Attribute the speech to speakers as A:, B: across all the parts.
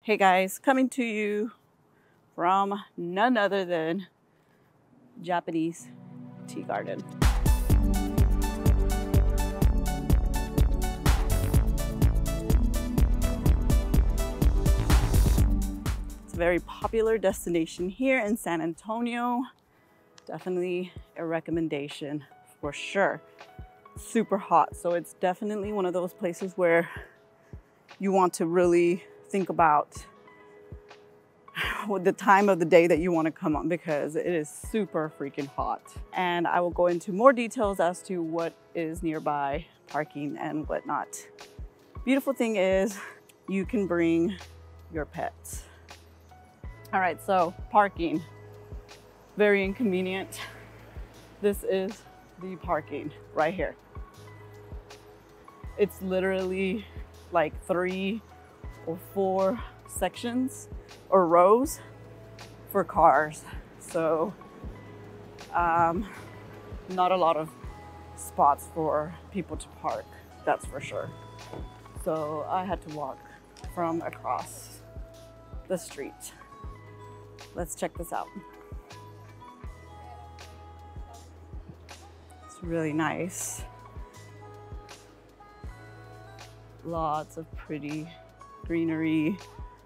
A: Hey guys, coming to you from none other than Japanese tea garden. It's a very popular destination here in San Antonio. Definitely a recommendation for sure. Super hot, so it's definitely one of those places where you want to really think about the time of the day that you want to come on, because it is super freaking hot. And I will go into more details as to what is nearby, parking and whatnot. Beautiful thing is you can bring your pets. All right, so parking, very inconvenient. This is the parking right here. It's literally like 3 or 4 sections or rows for cars. So not a lot of spots for people to park, that's for sure. So I had to walk from across the street. Let's check this out. It's really nice. Lots of pretty greenery,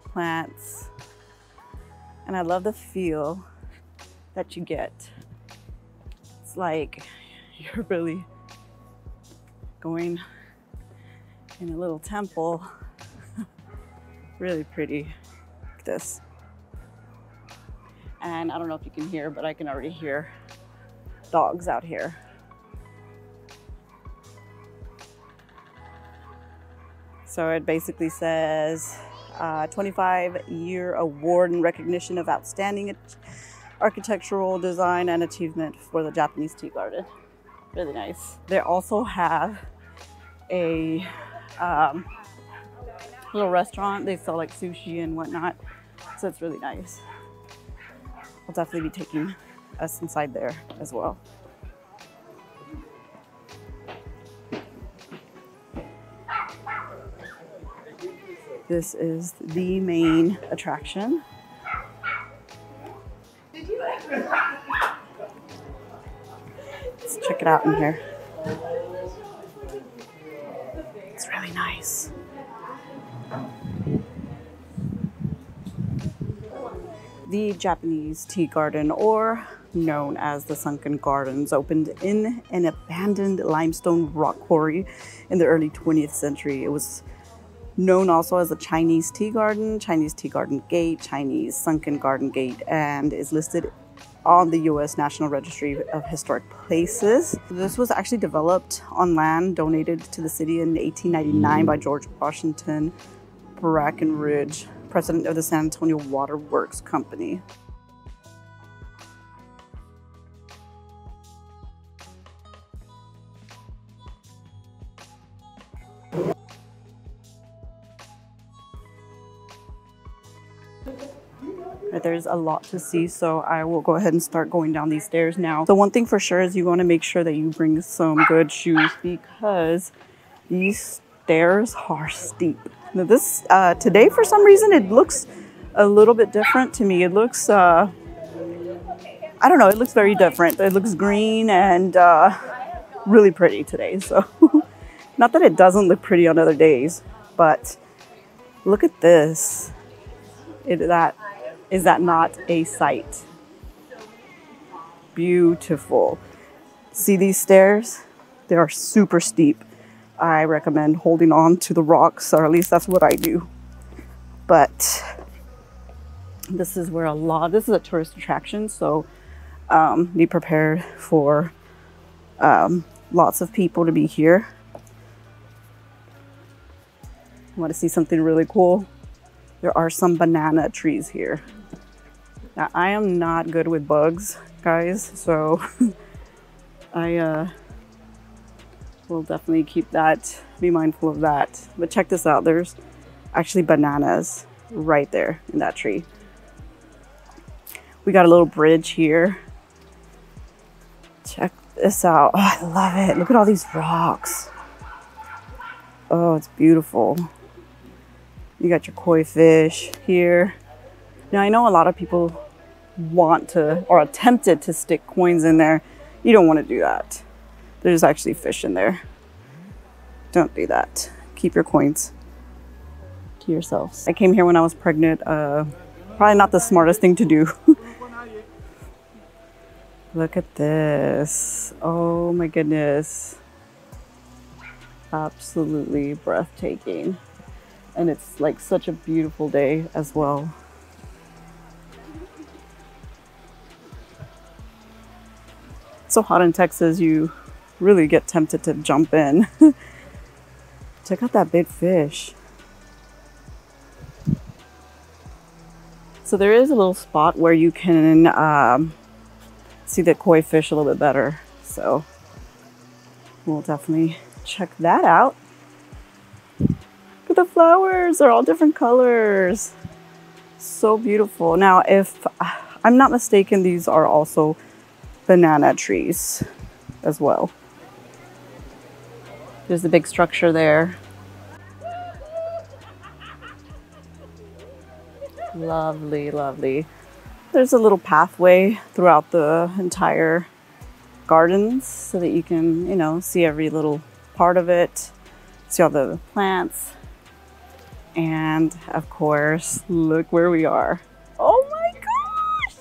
A: plants, and I love the feel that you get. It's like you're really going in a little temple. Really pretty, like this. And I don't know if you can hear, but I can already hear dogs out here. So it basically says 25-year award in recognition of outstanding architectural design and achievement for the Japanese tea garden. Really nice. They also have a little restaurant. They sell like sushi and whatnot. So it's really nice. I'll definitely be taking us inside there as well. This is the main attraction. Let's check it out in here. It's really nice. The Japanese tea garden, or known as the Sunken Gardens, opened in an abandoned limestone rock quarry in the early 20th century. It was known also as the Chinese Tea Garden, Chinese Tea Garden Gate, Chinese Sunken Garden Gate, and is listed on the U.S. National Registry of Historic Places. This was actually developed on land donated to the city in 1899 by George Washington Brackenridge, president of the San Antonio Water Works Company. There's a lot to see, so I will go ahead and start going down these stairs now. The one thing for sure is you want to make sure that you bring some good shoes, because these stairs are steep. Now this today, for some reason, it looks a little bit different to me. It looks I don't know, it looks very different. It looks green and really pretty today. So not that it doesn't look pretty on other days, but look at this. Is that not a sight? Beautiful. See these stairs? They are super steep. I recommend holding on to the rocks, or at least that's what I do. But this is where this is a tourist attraction, so be prepared for lots of people to be here. Want to see something really cool? There are some banana trees here. Now, I am not good with bugs, guys, so I will definitely be mindful of that. But check this out, there's actually bananas right there in that tree. We got a little bridge here. Check this out. Oh, I love it. Look at all these rocks. Oh, it's beautiful. You got your koi fish here. Now I know a lot of people want to or are tempted to stick coins in there. You don't want to do that. There's actually fish in there. Don't do that. Keep your coins to yourselves. I came here when I was pregnant. Probably not the smartest thing to do. Look at this. Oh my goodness. Absolutely breathtaking. And it's like such a beautiful day as well. It's so hot in Texas, you really get tempted to jump in. Check out that big fish. So there is a little spot where you can see the koi fish a little bit better. So we'll definitely check that out. Look at the flowers, they're all different colors. So beautiful. Now, if I'm not mistaken, these are also banana trees as well. There's a big structure there. Lovely, lovely. There's a little pathway throughout the entire gardens so that you can, you know, see every little part of it, see all the plants. And of course, look where we are. Oh my gosh!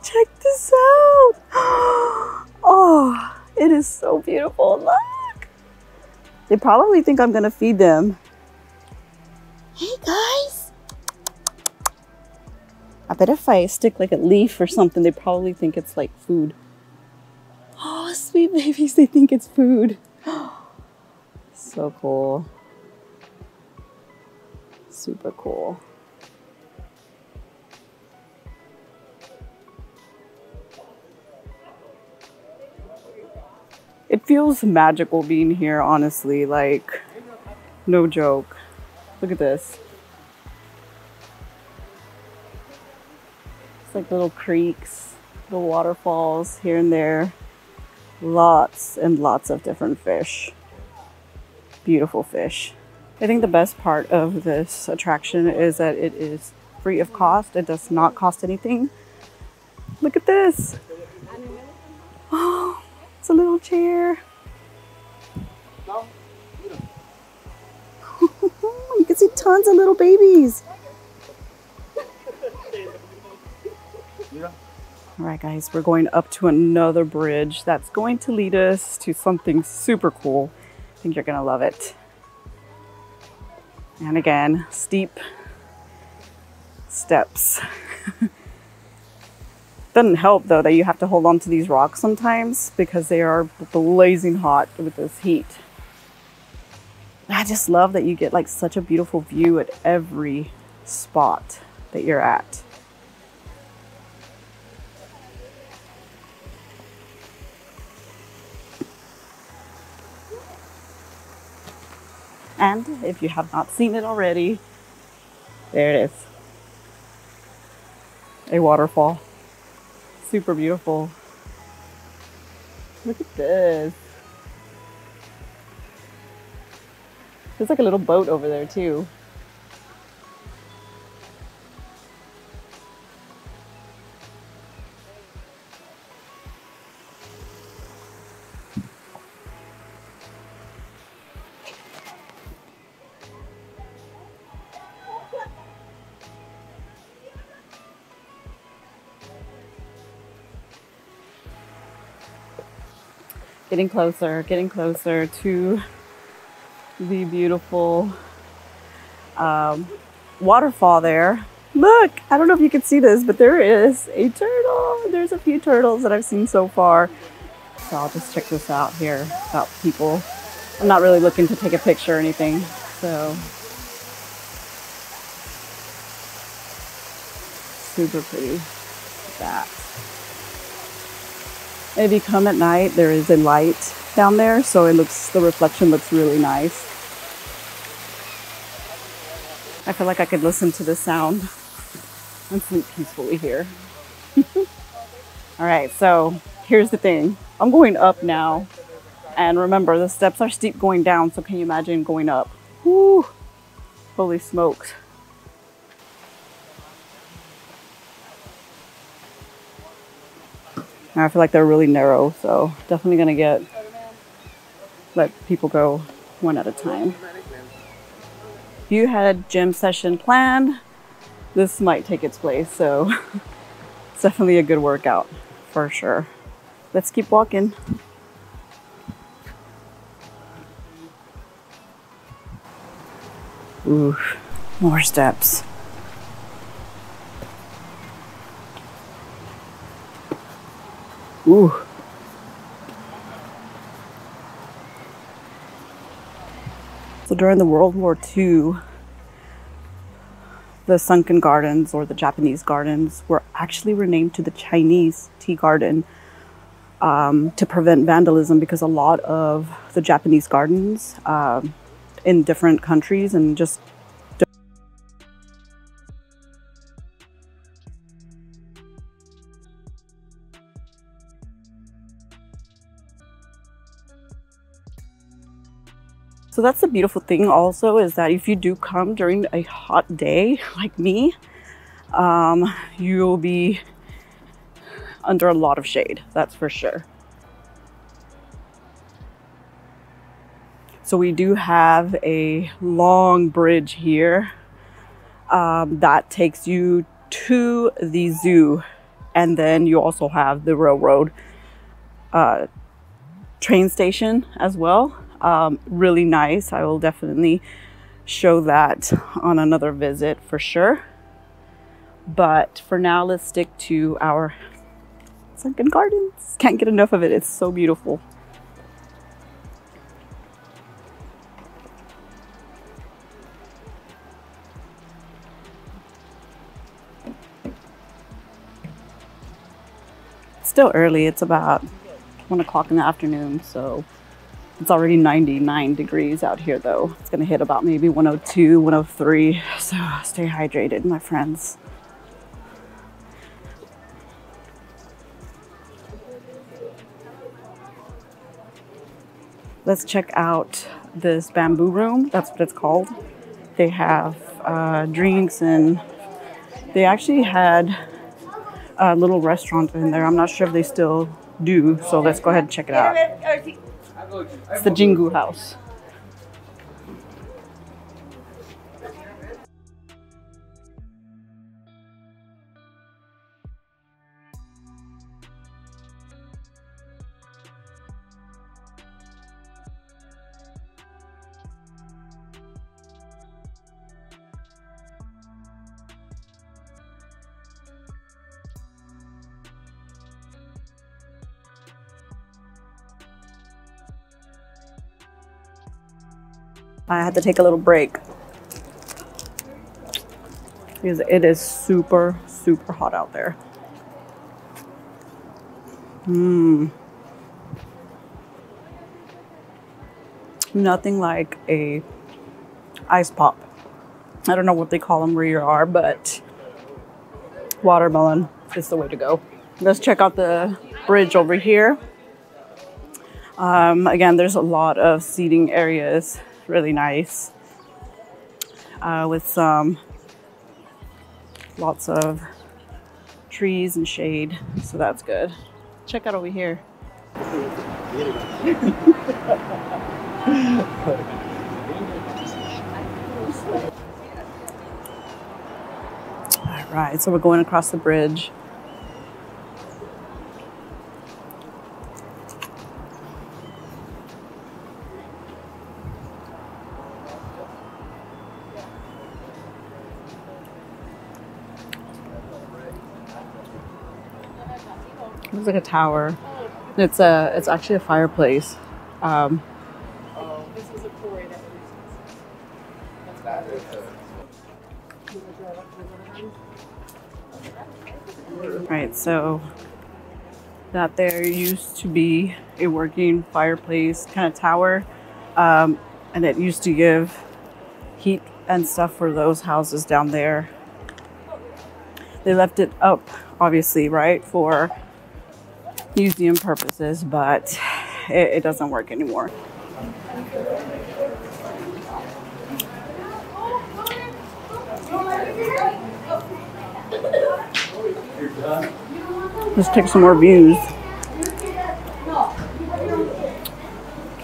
A: Check this out! Oh, it is so beautiful. Look! They probably think I'm gonna feed them. Hey guys! I bet if I stick like a leaf or something, they probably think it's like food. Oh, sweet babies, they think it's food. So cool. Super cool. It feels magical being here, honestly, like no joke. Look at this. It's like little creeks, little waterfalls here and there. Lots and lots of different fish. Beautiful fish. I think the best part of this attraction is that it is free of cost. It does not cost anything. Look at this. Oh, it's a little chair. You can see tons of little babies. All right, guys, we're going up to another bridge that's going to lead us to something super cool. I think you're gonna love it. And again, steep steps. Doesn't help though that you have to hold on to these rocks sometimes because they are blazing hot with this heat. I just love that you get like such a beautiful view at every spot that you're at. And if you have not seen it already, there it is. A waterfall. Super beautiful. Look at this. There's like a little boat over there too. Getting closer to the beautiful waterfall there. Look, I don't know if you can see this, but there is a turtle. There's a few turtles that I've seen so far. So I'll just check this out here about people. I'm not really looking to take a picture or anything. So super pretty. Look at that. And if you come at night, there is a light down there, so the reflection looks really nice. I feel like I could listen to the sound and sleep peacefully here. All right, so here's the thing. I'm going up now, and remember, the steps are steep going down, so can you imagine going up? Woo! Holy smokes. And I feel like they're really narrow, so definitely gonna let people go one at a time. If you had a gym session planned, this might take its place, so it's definitely a good workout for sure. Let's keep walking. Ooh, more steps. Ooh. So during the World War II, the sunken gardens, or the Japanese gardens, were actually renamed to the Chinese tea garden to prevent vandalism, because a lot of the Japanese gardens in different countries and just so that's the beautiful thing also, is that if you do come during a hot day like me, you'll be under a lot of shade, that's for sure. So we do have a long bridge here that takes you to the zoo, and then you also have the railroad train station as well. Really nice. I will definitely show that on another visit for sure. But for now, let's stick to our sunken gardens. Can't get enough of it. It's so beautiful. It's still early. It's about 1 o'clock in the afternoon, so it's already 99 degrees out here though. It's gonna hit about maybe 102, 103. So stay hydrated, my friends. Let's check out this bamboo room. That's what it's called. They have drinks, and they actually had a little restaurant in there. I'm not sure if they still do, so let's go ahead and check it out. It's the Jingu house. I had to take a little break because it is super, super hot out there. Nothing like a ice pop. I don't know what they call them where you are, but watermelon is the way to go. Let's check out the bridge over here. Again, there's a lot of seating areas. Really nice, with lots of trees and shade, so that's good. Check out over here. All right, so we're going across the bridge. Looks like a tower. It's actually a fireplace. Right, so that there used to be a working fireplace kind of tower, and it used to give heat and stuff for those houses down there. They left it up, obviously, right, for museum purposes, but it doesn't work anymore. Let's take some more views.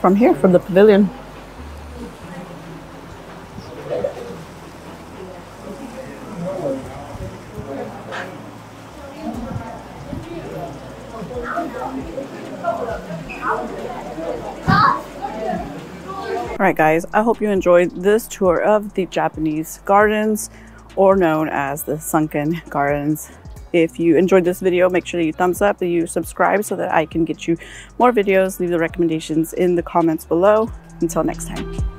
A: from here, from the pavilion. All right, guys, I hope you enjoyed this tour of the Japanese gardens, or known as the sunken gardens. If you enjoyed this video, make sure you thumbs up and you subscribe so that I can get you more videos. Leave the recommendations in the comments below. Until next time.